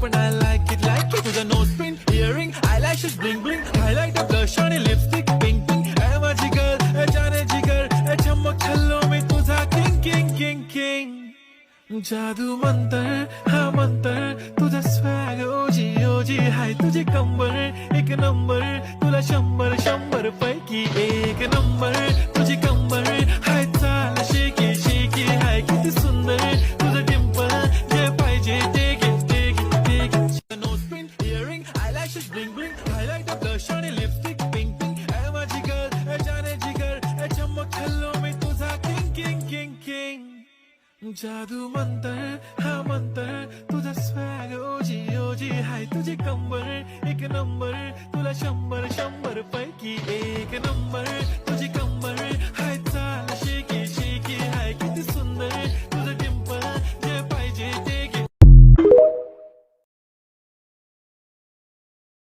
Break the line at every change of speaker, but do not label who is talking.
पण I like it like it. तुझं nose pin, earring, eyelashes bling bling, highlighter, blush आणि lipstick pink pink. ए माझी girl, ए जाने जिगर, ए चमक छल्लो मी तुझा king king king king. जादू मंतर हा मंतर तुझा स्वॅग ओजी ओजी हाय तुझी कंबर एक नंबर तुला 100 पैकी एक नंबर तुझी कंबर हाय चाल शेकी शेकी हाय किती सुंदर तुझं डिंपल जे पाहिजे ते घे nose pin earring eyelashes bling bling highlighter blush आणि लिपस्टिक पिंक पिंक ए माझी गर्ल ए जाने जिगर ए चमक छल्लो मी तुझा किंग किंग किंग किंग. जादू मंतर हा मंतर तुझा स्वॅग ओजी ओजी हाय तुझी कंबर एक नंबर तुला 100 पैकी एक नंबर.